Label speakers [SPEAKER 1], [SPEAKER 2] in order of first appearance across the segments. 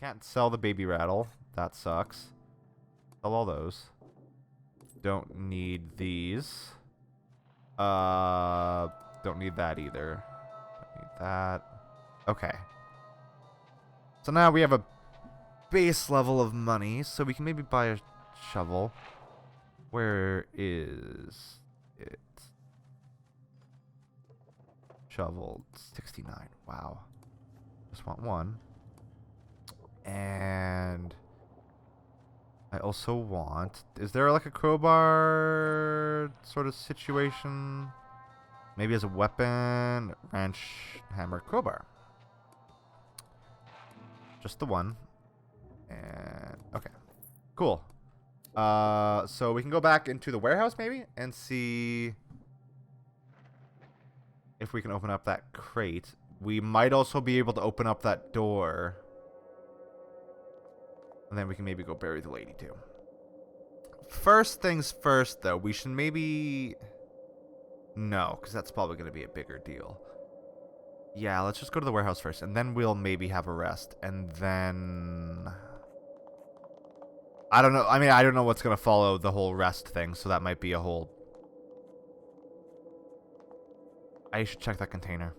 [SPEAKER 1] can't sell the baby rattle. That sucks. Sell all those. Don't need these. Don't need that either. Don't need that. Okay. So now we have a base level of money, so we can maybe buy a shovel. Where is it? Shovel 69. Wow. Just want one. And I also want... Is there like a crowbar sort of situation? Maybe as a weapon. Wrench, hammer, crowbar. Just the one. And okay. Cool. So we can go back into the warehouse maybe and see if we can open up that crate. We might also be able to open up that door. And then we can maybe go bury the lady too. First things first though, we should maybe... No, because that's probably going to be a bigger deal. Yeah, let's just go to the warehouse first. And then we'll maybe have a rest. And then... I don't know. I mean, I don't know what's going to follow the whole rest thing. So that might be a whole... I should check that container.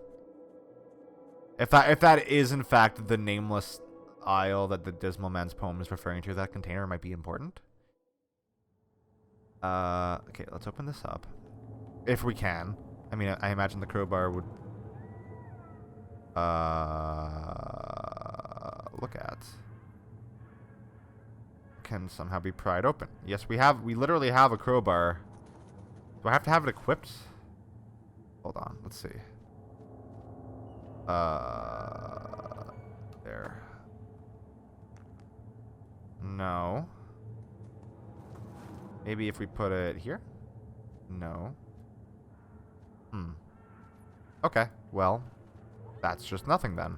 [SPEAKER 1] If that is in fact the nameless aisle that the Dismal Man's poem is referring to, that container might be important. Okay, let's open this up. If we can. I mean, I imagine the crowbar would... look at. Can somehow be pried open. Yes, we literally have a crowbar. Do I have to have it equipped? Hold on, let's see. There. No. Maybe if we put it here? No. Okay, well, that's just nothing then.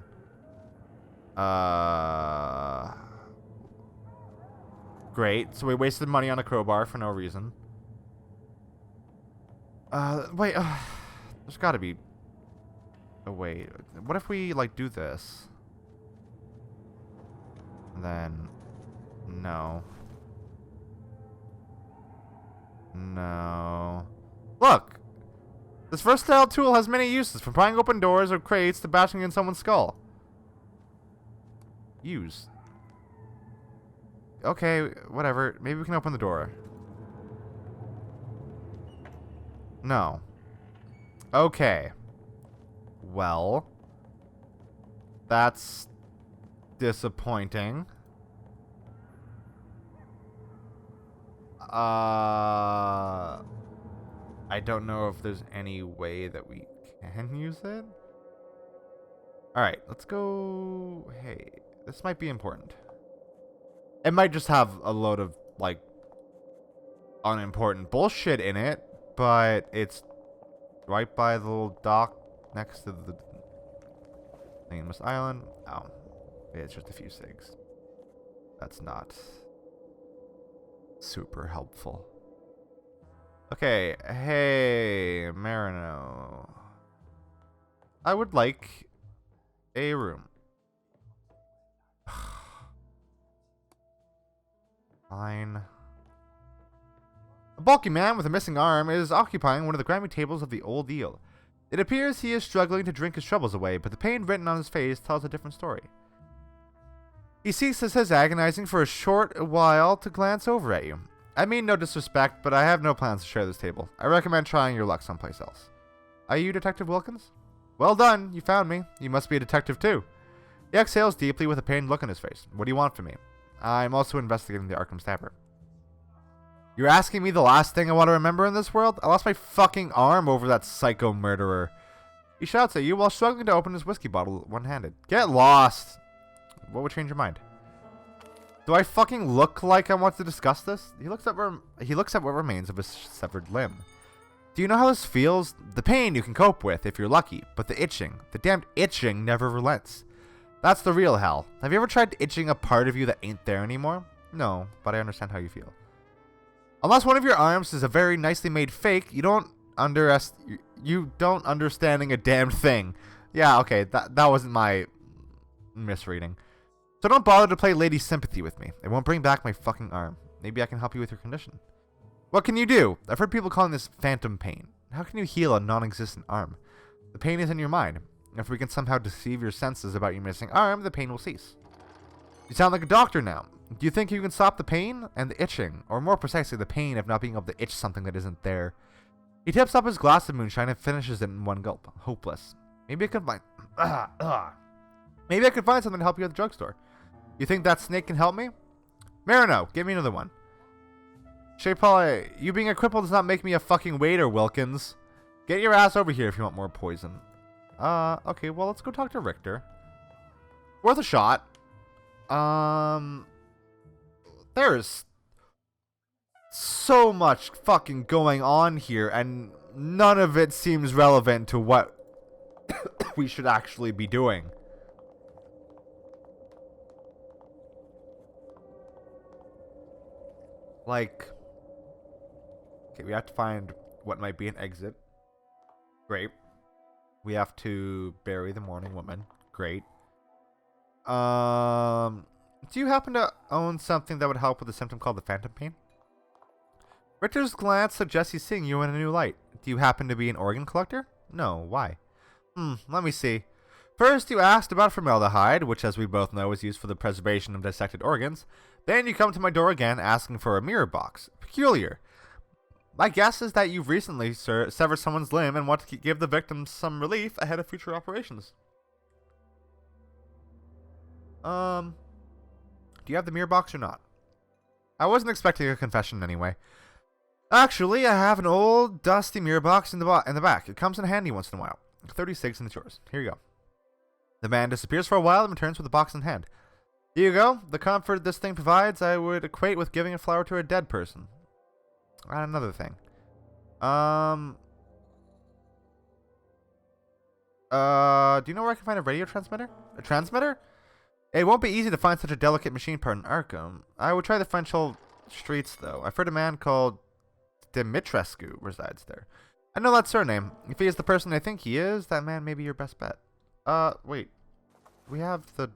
[SPEAKER 1] Great. So we wasted money on a crowbar for no reason. Wait, there's gotta be a way. What if we, like, do this? Then, no. No. Look! This versatile tool has many uses, from prying open doors or crates to bashing in someone's skull. Use. Okay, whatever. Maybe we can open the door. No. Okay. Well. That's disappointing. I don't know if there's any way that we can use it. Alright, let's go... Hey, this might be important. It might just have a load of, like, unimportant bullshit in it, but it's right by the little dock next to the famous island. Oh, it's just a few cigs. That's not super helpful. Okay, hey, Marino. I would like a room. Fine. A bulky man with a missing arm is occupying one of the grimy tables of the Old Eel. It appears he is struggling to drink his troubles away, but the pain written on his face tells a different story. He ceases agonizing for a short while to glance over at you. I mean no disrespect, but I have no plans to share this table. I recommend trying your luck someplace else. Are you Detective Wilkins? Well done, you found me. You must be a detective too. He exhales deeply with a pained look on his face. What do you want from me? I'm also investigating the Arkham Stabber. You're asking me the last thing I want to remember in this world? I lost my fucking arm over that psycho murderer. He shouts at you while struggling to open his whiskey bottle one-handed. Get lost! What would change your mind? Do I fucking look like I want to discuss this? He looks at what remains of his severed limb. Do you know how this feels? The pain you can cope with if you're lucky, but the itching, the damned itching never relents. That's the real hell. Have you ever tried itching a part of you that ain't there anymore? No, but I understand how you feel. Unless one of your arms is a very nicely made fake, you don't understanding a damned thing. Yeah, okay, that wasn't my misreading. So don't bother to play Lady Sympathy with me. It won't bring back my fucking arm. Maybe I can help you with your condition. What can you do? I've heard people calling this phantom pain. How can you heal a non-existent arm? The pain is in your mind. If we can somehow deceive your senses about your missing arm, the pain will cease. You sound like a doctor now. Do you think you can stop the pain and the itching? Or more precisely, the pain of not being able to itch something that isn't there? He tips up his glass of moonshine and finishes it in one gulp. Hopeless. Maybe I could find... Maybe I could find something to help you at the drugstore. You think that snake can help me? Marino, give me another one. Paul, you being a cripple does not make me a fucking waiter, Wilkins. Get your ass over here if you want more poison. Okay, well, let's go talk to Richter. Worth a shot. There's so much fucking going on here, and none of it seems relevant to what we should actually be doing. Like, okay, we have to find what might be an exit. Great. We have to bury the mourning woman. Great. Do you happen to own something that would help with a symptom called the phantom pain? Richter's glance suggests he's seeing you in a new light. Do you happen to be an organ collector? No. Why? Let me see. First, you asked about formaldehyde, which, as we both know, is used for the preservation of dissected organs. Then you come to my door again, asking for a mirror box. Peculiar. My guess is that you've recently, sir, severed someone's limb and want to give the victim some relief ahead of future operations. Do you have the mirror box or not? I wasn't expecting a confession anyway. Actually, I have an old, dusty mirror box in the back. It comes in handy once in a while. 36 and it's yours. Here you go. The man disappears for a while and returns with the box in hand. Here you go. The comfort this thing provides I would equate with giving a flower to a dead person. And another thing. Do you know where I can find a radio transmitter? A transmitter? It won't be easy to find such a delicate machine part in Arkham. I would try the French streets, though. I've heard a man called Dimitrescu resides there. I know that surname. If he is the person I think he is, that man may be your best bet. Wait. We have the...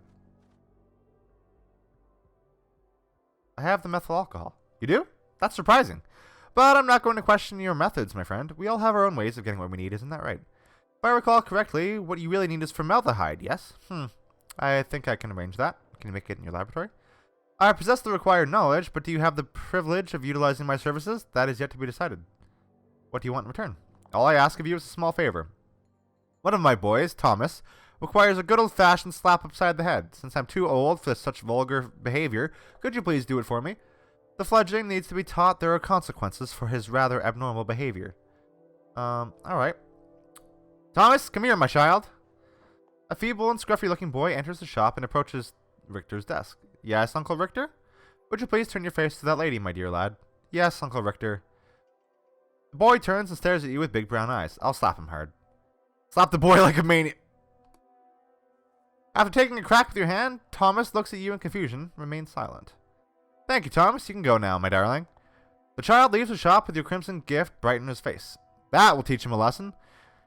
[SPEAKER 1] I have the methyl alcohol. You do? That's surprising. But I'm not going to question your methods, my friend. We all have our own ways of getting what we need, isn't that right? If I recall correctly, what you really need is formaldehyde, yes? I think I can arrange that. Can you make it in your laboratory? I possess the required knowledge, but do you have the privilege of utilizing my services? That is yet to be decided. What do you want in return? All I ask of you is a small favor. One of my boys, Thomas, requires a good old-fashioned slap upside the head. Since I'm too old for such vulgar behavior, could you please do it for me? The fledgling needs to be taught there are consequences for his rather abnormal behavior. Alright. Thomas, come here, my child. A feeble and scruffy-looking boy enters the shop and approaches Richter's desk. Yes, Uncle Richter? Would you please turn your face to that lady, my dear lad? Yes, Uncle Richter. The boy turns and stares at you with big brown eyes. I'll slap him hard. Slap the boy like a maniac. After taking a crack with your hand, Thomas looks at you in confusion, remains silent. Thank you, Thomas. You can go now, my darling. The child leaves the shop with your crimson gift bright in his face. That will teach him a lesson.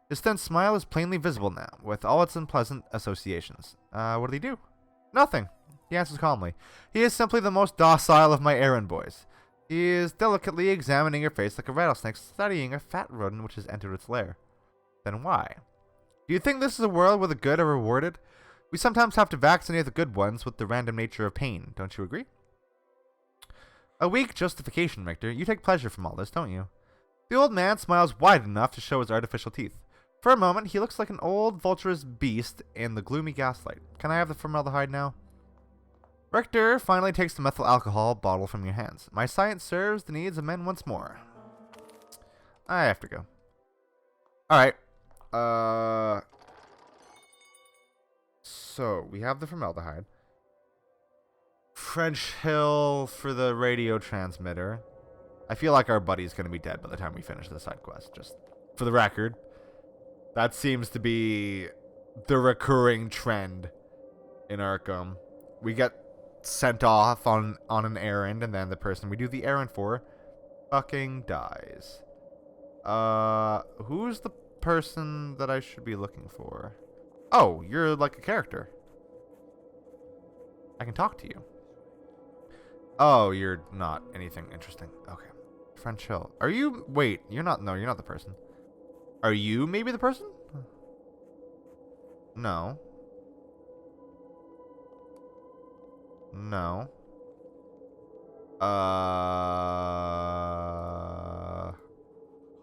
[SPEAKER 1] His thin smile is plainly visible now, with all its unpleasant associations. What did he do? Nothing. He answers calmly. He is simply the most docile of my errand boys. He is delicately examining your face like a rattlesnake studying a fat rodent which has entered its lair. Then why? Do you think this is a world where the good are rewarded? We sometimes have to vaccinate the good ones with the random nature of pain, don't you agree? A weak justification, Richter. You take pleasure from all this, don't you? The old man smiles wide enough to show his artificial teeth. For a moment, he looks like an old vulturous beast in the gloomy gaslight. Can I have the formaldehyde now? Richter finally takes the methyl alcohol bottle from your hands. My science serves the needs of men once more. I have to go. Alright. So, we have the formaldehyde. French Hill for the radio transmitter. I feel like our buddy's going to be dead by the time we finish the side quest. Just for the record. That seems to be the recurring trend in Arkham. We get sent off on an errand, and then the person we do the errand for fucking dies. Who's the person that I should be looking for? Oh, you're like a character. I can talk to you. Oh, you're not anything interesting. Okay. French Hill. Are you... Wait, you're not... No, you're not the person. Are you maybe the person? No. No.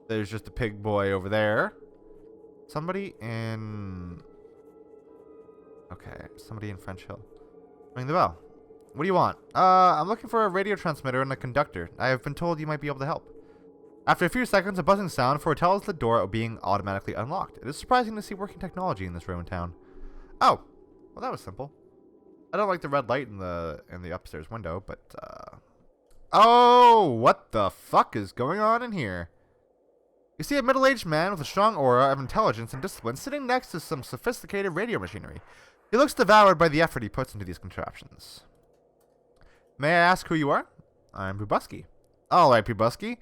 [SPEAKER 1] There's just a pig boy over there. Somebody in... Okay, somebody in French Hill. Ring the bell. What do you want? I'm looking for a radio transmitter and a conductor. I have been told you might be able to help. After a few seconds, a buzzing sound foretells the door being automatically unlocked. It is surprising to see working technology in this ruined town. Oh, well that was simple. I don't like the red light in the upstairs window, but oh, what the fuck is going on in here? You see a middle-aged man with a strong aura of intelligence and discipline sitting next to some sophisticated radio machinery. He looks devoured by the effort he puts into these contraptions. May I ask who you are? I'm Bubusky. Alright, Bubusky.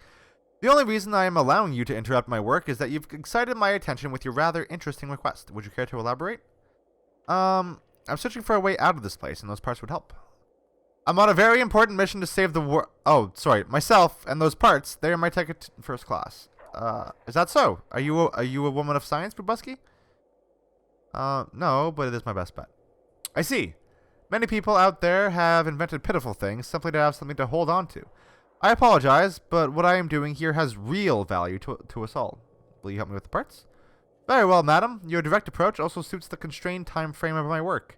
[SPEAKER 1] The only reason I am allowing you to interrupt my work is that you've excited my attention with your rather interesting request. Would you care to elaborate? I'm searching for a way out of this place, and those parts would help. I'm on a very important mission to save the world. Oh, sorry, myself and those parts. They are my ticket to first class. Is that so? Are you a woman of science, Bubusky? No, but it is my best bet. I see. Many people out there have invented pitiful things simply to have something to hold on to. I apologize, but what I am doing here has real value to us all. Will you help me with the parts? Very well, madam. Your direct approach also suits the constrained time frame of my work.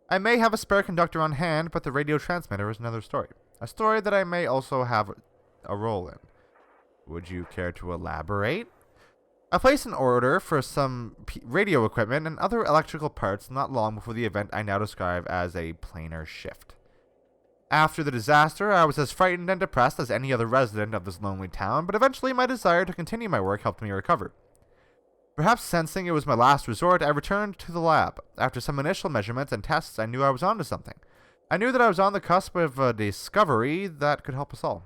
[SPEAKER 1] I may have a spare conductor on hand, but the radio transmitter is another story. A story that I may also have a role in. Would you care to elaborate? I placed an order for some radio equipment and other electrical parts not long before the event I now describe as a planar shift. After the disaster, I was as frightened and depressed as any other resident of this lonely town, but eventually my desire to continue my work helped me recover. Perhaps sensing it was my last resort, I returned to the lab. After some initial measurements and tests, I knew I was onto something. I knew that I was on the cusp of a discovery that could help us all.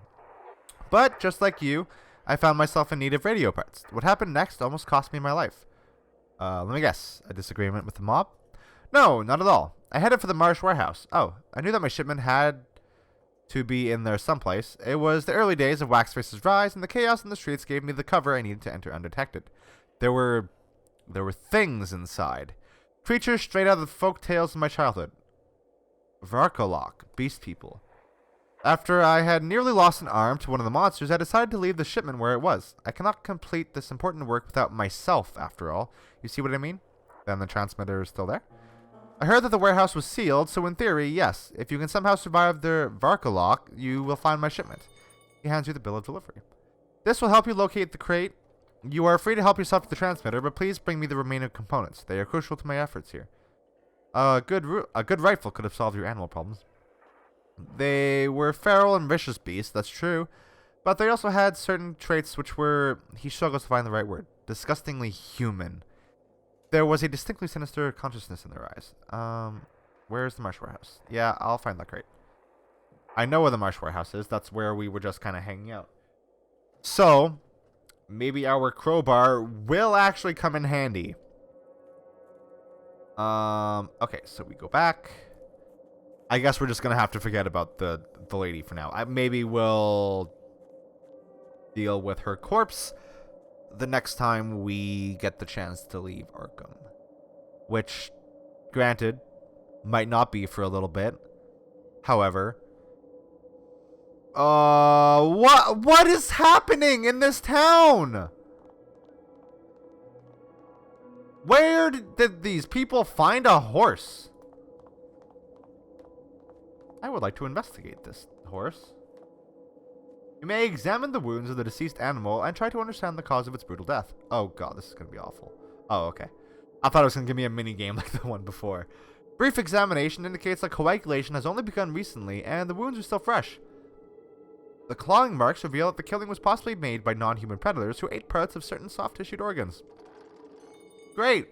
[SPEAKER 1] But, just like you, I found myself in need of radio parts. What happened next almost cost me my life. Let me guess. A disagreement with the mob? No, not at all. I headed for the Marsh warehouse. Oh, I knew that my shipment had to be in there someplace. It was the early days of Waxface's rise, and the chaos in the streets gave me the cover I needed to enter undetected. There were things inside. Creatures straight out of the folk tales of my childhood. Varkolok, beast people. After I had nearly lost an arm to one of the monsters, I decided to leave the shipment where it was. I cannot complete this important work without myself, after all. You see what I mean? Then the transmitter is still there. I heard that the warehouse was sealed, so in theory, yes. If you can somehow survive the Varkolok, you will find my shipment. He hands you the bill of delivery. This will help you locate the crate. You are free to help yourself to the transmitter, but please bring me the remaining components. They are crucial to my efforts here. A good rifle could have solved your animal problems. They were feral and vicious beasts, that's true, but they also had certain traits which were, he struggles to find the right word, disgustingly human. There was a distinctly sinister consciousness in their eyes. Where's the Marsh warehouse? Yeah, I'll find that crate. I know where the Marsh warehouse is. That's where we were just kind of hanging out. So, maybe our crowbar will actually come in handy. Okay, so we go back. I guess we're just gonna have to forget about the lady for now. Maybe we'll deal with her corpse the next time we get the chance to leave Arkham. Which, granted, might not be for a little bit. However, what is happening in this town? Where did these people find a horse? I would like to investigate this horse. You may examine the wounds of the deceased animal and try to understand the cause of its brutal death. Oh god, this is going to be awful. Oh, okay. I thought it was going to give me a mini game like the one before. Brief examination indicates that coagulation has only begun recently and the wounds are still fresh. The clawing marks reveal that the killing was possibly made by non-human predators who ate parts of certain soft-tissued organs. Great!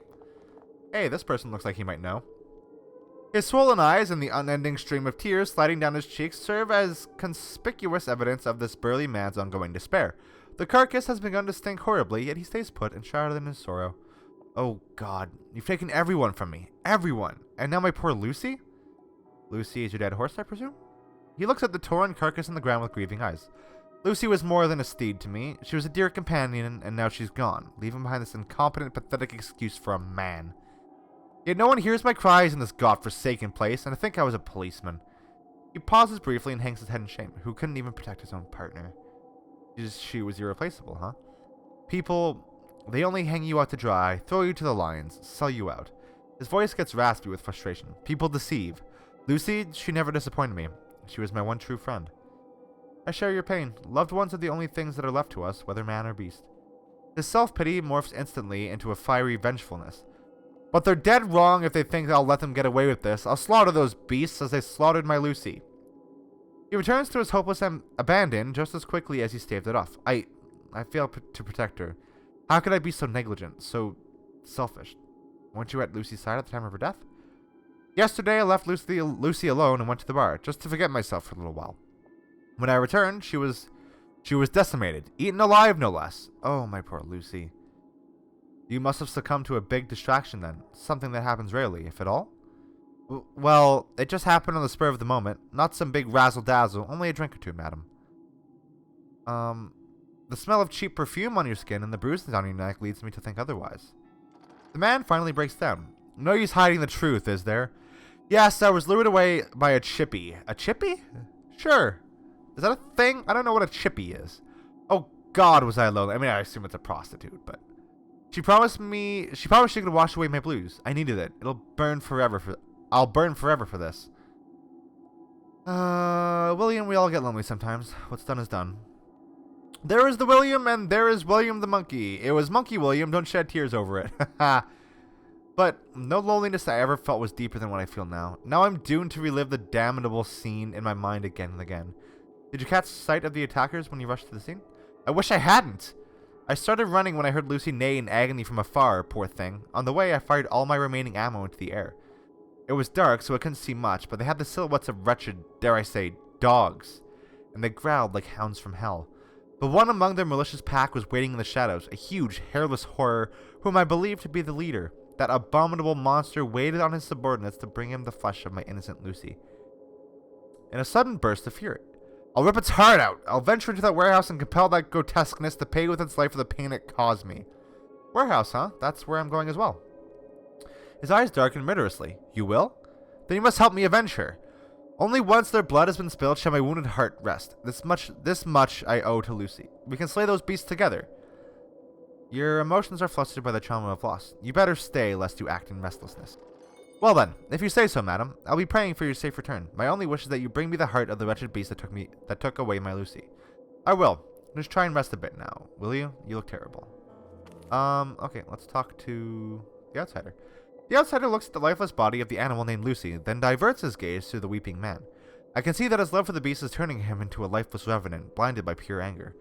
[SPEAKER 1] Hey, this person looks like he might know. His swollen eyes and the unending stream of tears sliding down his cheeks serve as conspicuous evidence of this burly man's ongoing despair. The carcass has begun to stink horribly, yet he stays put and shrouded in his sorrow. Oh god, you've taken everyone from me. Everyone. And now my poor Lucy? Lucy is your dead horse, I presume? He looks at the torn carcass on the ground with grieving eyes. Lucy was more than a steed to me. She was a dear companion, and now she's gone, leaving behind this incompetent, pathetic excuse for a man. Yet no one hears my cries in this godforsaken place, and I think I was a policeman. He pauses briefly and hangs his head in shame. Who couldn't even protect his own partner? She was irreplaceable, huh? People, they only hang you out to dry, throw you to the lions, sell you out. His voice gets raspy with frustration. People deceive. Lucy, she never disappointed me. She was my one true friend. I share your pain. Loved ones are the only things that are left to us, whether man or beast. His self-pity morphs instantly into a fiery vengefulness. But they're dead wrong if they think I'll let them get away with this. I'll slaughter those beasts as they slaughtered my Lucy. He returns to his hopeless abandon just as quickly as he staved it off. I failed to protect her. How could I be so negligent, so selfish? Weren't you at Lucy's side at the time of her death? Yesterday I left Lucy alone and went to the bar, just to forget myself for a little while. When I returned, she was decimated, eaten alive no less. Oh, my poor Lucy. You must have succumbed to a big distraction then, something that happens rarely, if at all? Well, it just happened on the spur of the moment, not some big razzle-dazzle, only a drink or two, madam. The smell of cheap perfume on your skin and the bruises on your neck leads me to think otherwise. The man finally breaks down. No use hiding the truth, is there? Yes, I was lured away by a chippy. A chippy? Sure. Is that a thing? I don't know what a chippy is. Oh God, was I lonely. I mean, I assume it's a prostitute, but... She promised she could wash away my blues. I needed it. I'll burn forever for this. William, we all get lonely sometimes. What's done is done. There is the William, and there is William the monkey. It was Monkey William, don't shed tears over it. But no loneliness I ever felt was deeper than what I feel now. Now I'm doomed to relive the damnable scene in my mind again and again. Did you catch sight of the attackers when you rushed to the scene? I wish I hadn't! I started running when I heard Lucy neigh in agony from afar, poor thing. On the way, I fired all my remaining ammo into the air. It was dark, so I couldn't see much, but they had the silhouettes of wretched, dare I say, dogs. And they growled like hounds from hell. But one among their malicious pack was waiting in the shadows, a huge, hairless horror, whom I believed to be the leader. That abominable monster waited on his subordinates to bring him the flesh of my innocent Lucy. In a sudden burst of fury, I'll rip its heart out. I'll venture into that warehouse and compel that grotesqueness to pay with its life for the pain it caused me. Warehouse, huh? That's where I'm going as well. His eyes darkened murderously. You will? Then you must help me avenge her. Only once their blood has been spilled shall my wounded heart rest. This much I owe to Lucy. We can slay those beasts together. Your emotions are flustered by the trauma of loss. You better stay, lest you act in restlessness. Well then, if you say so, madam, I'll be praying for your safe return. My only wish is that you bring me the heart of the wretched beast that took away my Lucy. I will. Just try and rest a bit now, will you? You look terrible. Okay, let's talk to the outsider. The outsider looks at the lifeless body of the animal named Lucy, then diverts his gaze to the weeping man. I can see that his love for the beast is turning him into a lifeless revenant, blinded by pure anger.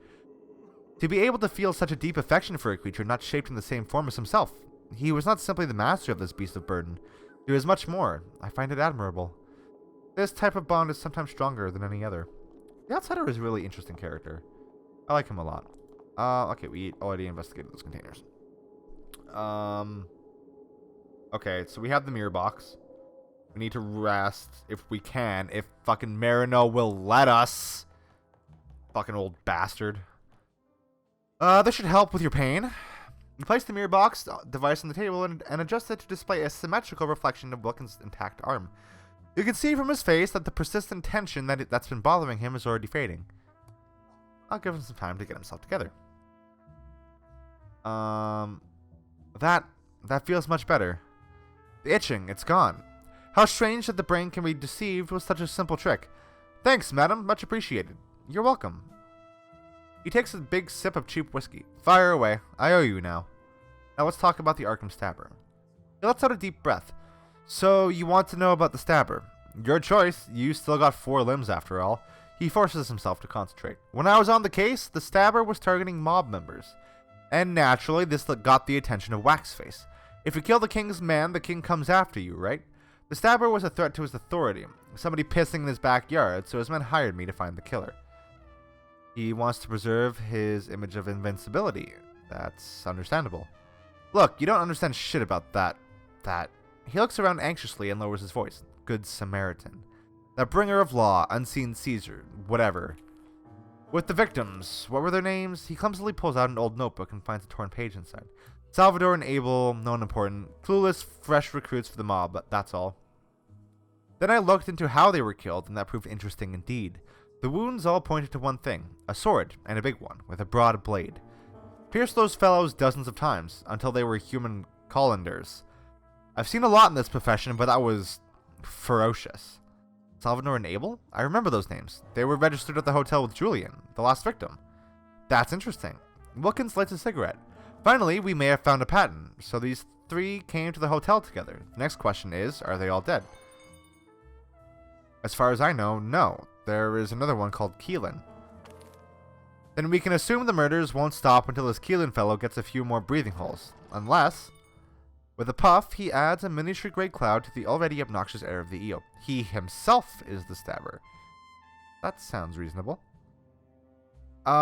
[SPEAKER 1] To be able to feel such a deep affection for a creature not shaped in the same form as himself. He was not simply the master of this beast of burden. He was much more. I find it admirable. This type of bond is sometimes stronger than any other. The outsider is a really interesting character. I like him a lot. Okay, we already investigated those containers. Okay, so we have the mirror box. We need to rest if we can. If fucking Marino will let us. Fucking old bastard. This should help with your pain. You place the mirror box device on the table and adjust it to display a symmetrical reflection of Wilkins' intact arm. You can see from his face that the persistent tension that's been bothering him is already fading. I'll give him some time to get himself together. That feels much better. The itching, it's gone. How strange that the brain can be deceived with such a simple trick. Thanks, madam. Much appreciated. You're welcome. He takes a big sip of cheap whiskey. Fire away. I owe you now. Now let's talk about the Arkham Stabber. He lets out a deep breath. So, you want to know about the Stabber. Your choice. You still got 4 limbs after all. He forces himself to concentrate. When I was on the case, the Stabber was targeting mob members. And naturally, this got the attention of Waxface. If you kill the king's man, the king comes after you, right? The Stabber was a threat to his authority. Somebody pissing in his backyard, so his men hired me to find the killer. He wants to preserve his image of invincibility. That's understandable. Look, you don't understand shit about that. He looks around anxiously and lowers his voice. Good Samaritan. That bringer of law, unseen Caesar, whatever. With the victims, what were their names? He clumsily pulls out an old notebook and finds a torn page inside. Salvador and Abel, no one important. Clueless, fresh recruits for the mob, but that's all. Then I looked into how they were killed, and that proved interesting indeed. The wounds all pointed to one thing, a sword, and a big one, with a broad blade. Pierced those fellows dozens of times, until they were human colanders. I've seen a lot in this profession, but that was ferocious. Salvador and Abel? I remember those names. They were registered at the hotel with Julian, the last victim. That's interesting. Wilkins lights a cigarette. Finally, we may have found a pattern, so these three came to the hotel together. The next question is, are they all dead? As far as I know, no. There is another one called Keelan. Then we can assume the murders won't stop until this Keelan fellow gets a few more breathing holes. Unless, with a puff, he adds a miniature gray cloud to the already obnoxious air of the eel. He himself is the stabber. That sounds reasonable. You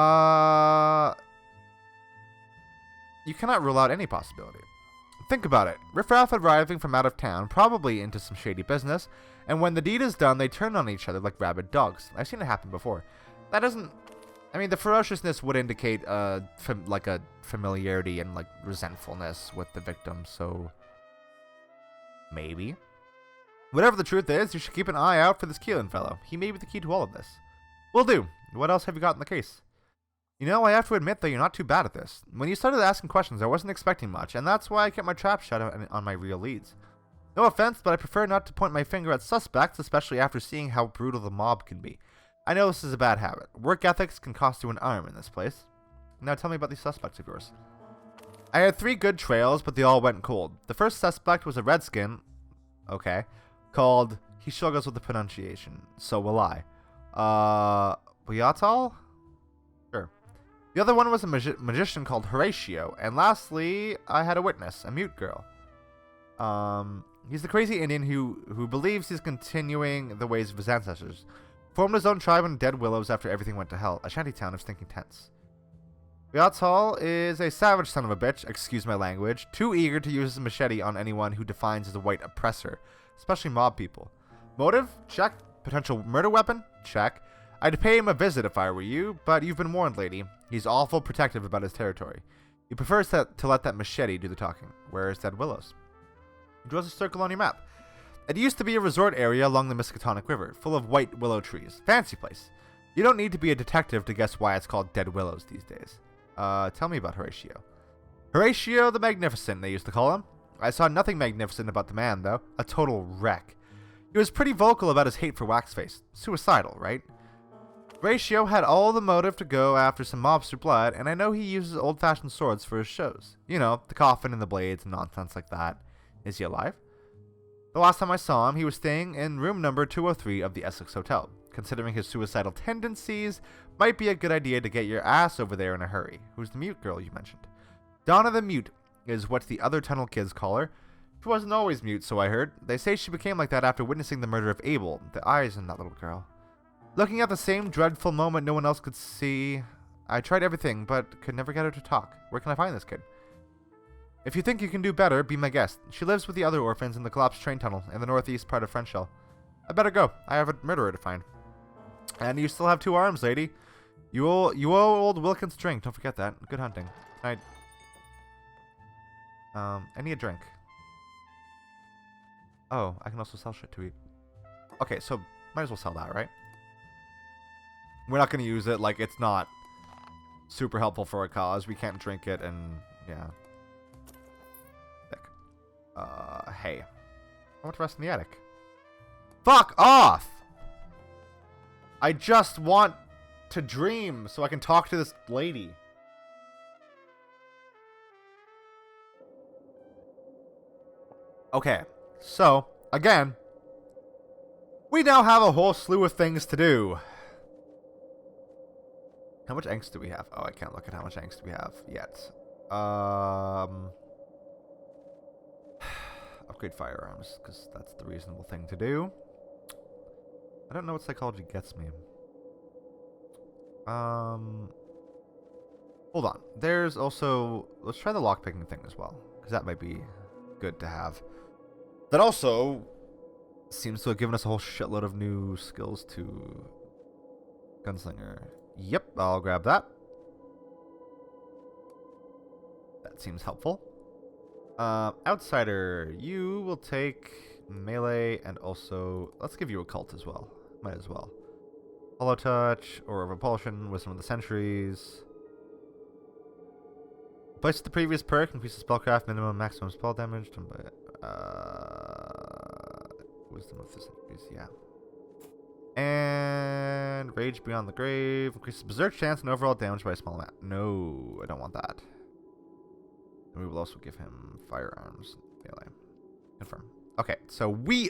[SPEAKER 1] cannot rule out any possibility. Think about it. Riffraff arriving from out of town, probably into some shady business, and when the deed is done, they turn on each other like rabid dogs. I've seen it happen before. That doesn't... I mean, the ferociousness would indicate like a familiarity and like resentfulness with the victim, so maybe. Whatever the truth is, you should keep an eye out for this Keelan fellow. He may be the key to all of this. Will do. What else have you got in the case? You know, I have to admit that you're not too bad at this. When you started asking questions, I wasn't expecting much, and that's why I kept my trap shut on my real leads. No offense, but I prefer not to point my finger at suspects, especially after seeing how brutal the mob can be. I know this is a bad habit. Work ethics can cost you an arm in this place. Now tell me about these suspects of yours. I had 3 good trails, but they all went cold. The first suspect was a redskin, okay, called, he struggles with the pronunciation, so will I. Boyatal? Sure. The other one was a magician called Horatio, and lastly, I had a witness, a mute girl. He's the crazy Indian who believes he's continuing the ways of his ancestors. Formed his own tribe in Dead Willows after everything went to hell, a shantytown of stinking tents. Boyatal is a savage son of a bitch, excuse my language, too eager to use his machete on anyone who defines as a white oppressor, especially mob people. Motive? Check. Potential murder weapon? Check. I'd pay him a visit if I were you, but you've been warned, lady. He's awful protective about his territory. He prefers to let that machete do the talking. Where is Dead Willows? He draws a circle on your map. It used to be a resort area along the Miskatonic River, full of white willow trees. Fancy place. You don't need to be a detective to guess why it's called Dead Willows these days. Tell me about Horatio. Horatio the Magnificent, they used to call him. I saw nothing magnificent about the man, though. A total wreck. He was pretty vocal about his hate for Waxface. Suicidal, right? Horatio had all the motive to go after some mobster blood, and I know he uses old-fashioned swords for his shows. You know, the coffin and the blades and nonsense like that. Is he alive? The last time I saw him, he was staying in room number 203 of the Essex Hotel. Considering his suicidal tendencies, might be a good idea to get your ass over there in a hurry. Who's the mute girl you mentioned? Donna the Mute is what the other tunnel kids call her. She wasn't always mute, so I heard. They say she became like that after witnessing the murder of Abel. The eyes in that little girl. Looking at the same dreadful moment no one else could see. I tried everything, but could never get her to talk. Where can I find this kid? If you think you can do better, be my guest. She lives with the other orphans in the collapsed train tunnel in the northeast part of Frenchell. I better go. I have a murderer to find. And you still have 2 arms, lady. You owe old Wilkins a drink. Don't forget that. Good hunting. I need a drink. Oh, I can also sell shit to eat. Okay, so might as well sell that, right? We're not going to use it. Like, it's not super helpful for a cause. We can't drink it, and yeah. Hey. I want to rest in the attic. Fuck off! I just want to dream so I can talk to this lady. Okay, so, again, we now have a whole slew of things to do. How much angst do we have? Oh, I can't look at how much angst we have yet. Upgrade firearms, because that's the reasonable thing to do. I don't know what psychology gets me. Hold on. There's also... Let's try the lockpicking thing as well, because that might be good to have. That also Seems to have given us a whole shitload of new skills to Gunslinger. Yep, I'll grab that. That seems helpful. Outsider, you will take melee and also let's give you occult as well. Might as well. Hollow touch or repulsion, wisdom of the centuries. Replace the previous perk, increases spellcraft, minimum, maximum spell damage. Wisdom of the centuries, yeah. And Rage Beyond the Grave increases berserk chance and overall damage by a small amount. No, I don't want that. And we will also give him firearms melee. Confirm. Okay, so we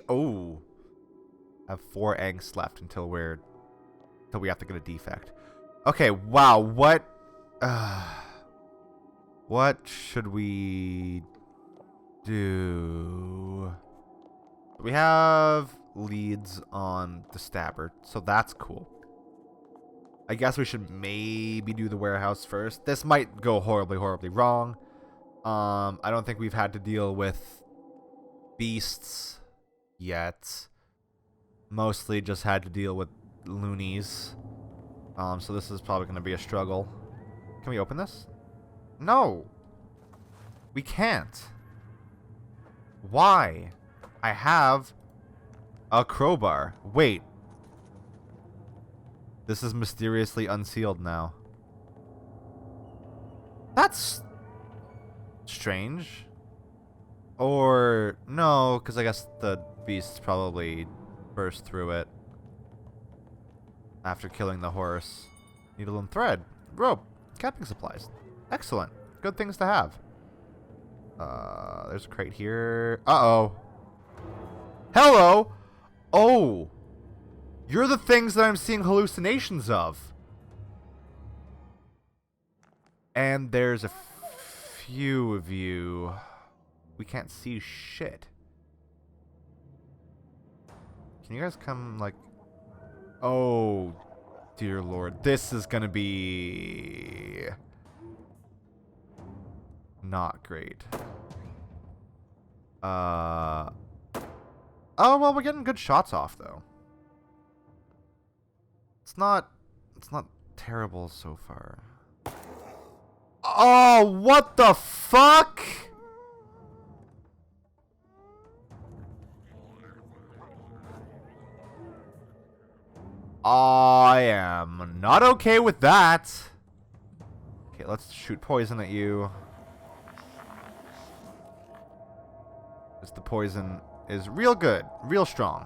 [SPEAKER 1] have 4 angst left until we have to get a defect. Okay, wow, what should we do? We have leads on the stabber, so that's cool. I guess we should maybe do the warehouse first. This might go horribly, horribly wrong. I don't think we've had to deal with beasts yet. Mostly just had to deal with loonies. So this is probably going to be a struggle. Can we open this? No! We can't. Why? I have a crowbar. Wait. This is mysteriously unsealed now. That's strange. Or no, because I guess the beasts probably burst through it after killing the horse. Needle and thread. Rope. Camping supplies. Excellent. Good things to have. There's a crate here. Uh-oh. Hello! Oh! You're the things that I'm seeing hallucinations of. And there's a few of you. We can't see shit. Can you guys come, like... Oh, dear lord. This is gonna be... not great. Oh, well, we're getting good shots off, though. It's not terrible so far. Oh, what the fuck? I am not okay with that. Okay, let's shoot poison at you. Because the poison is real good, real strong.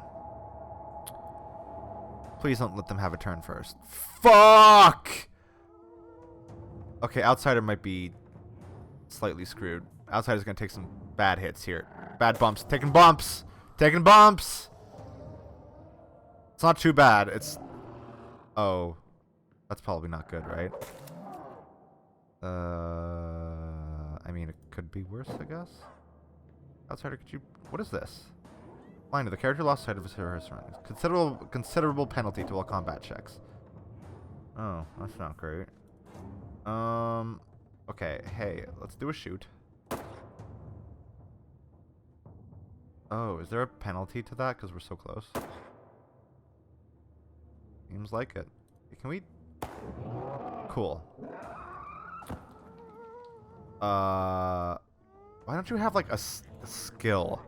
[SPEAKER 1] Please don't let them have a turn first. Fuck! Okay, Outsider might be slightly screwed. Outsider's gonna take some bad hits here. Bad bumps. Taking bumps! Taking bumps! It's not too bad. It's... Oh. That's probably not good, right? I mean, it could be worse, I guess. Outsider, could you... What is this? Line, the character lost sight of his surroundings. Considerable penalty to all combat checks. Oh, that's not great. Okay, hey, let's do a shoot. Oh, is there a penalty to that because we're so close? Seems like it. Can we... Cool. Why don't you have, like, a skill?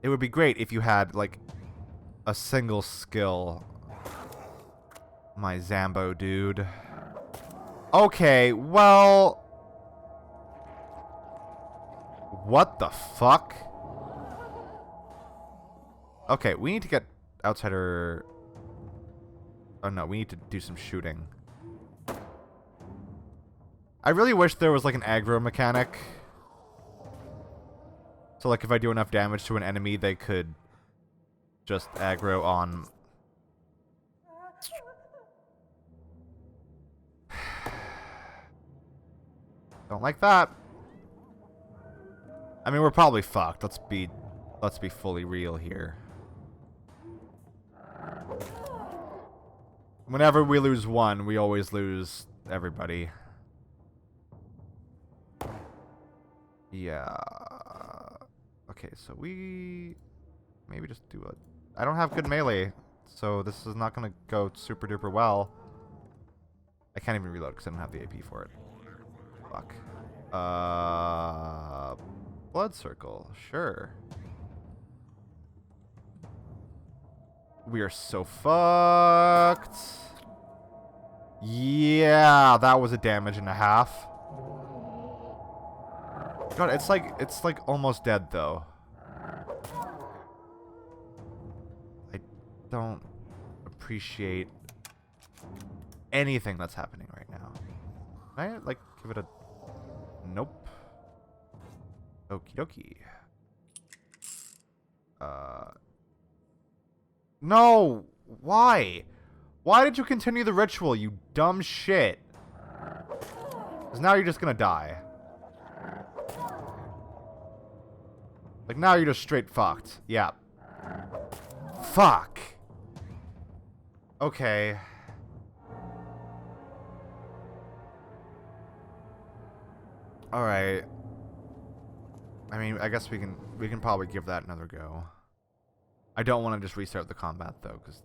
[SPEAKER 1] It would be great if you had, like, a single skill. My Zambo dude. Okay, well... What the fuck? Okay, we need to get Outsider... Oh no, we need to do some shooting. I really wish there was like an aggro mechanic. So like if I do enough damage to an enemy, they could just aggro on... Don't like that. I mean, we're probably fucked. Let's be fully real here. Whenever we lose one, we always lose everybody. Yeah. Okay, so we maybe just do a... I don't have good melee, so this is not going to go super duper well. I can't even reload because I don't have the AP for it. Fuck. Blood circle, sure. We are so fucked. Yeah, that was a damage and a half. God, it's like almost dead though. I don't appreciate anything that's happening right now. Can I like give it a nope. Okie dokie. No! Why? Why did you continue the ritual, you dumb shit? Because now you're just gonna die. Like, now you're just straight fucked. Yeah. Fuck! Okay. Alright. I mean, I guess we can probably give that another go. I don't want to just restart the combat though, because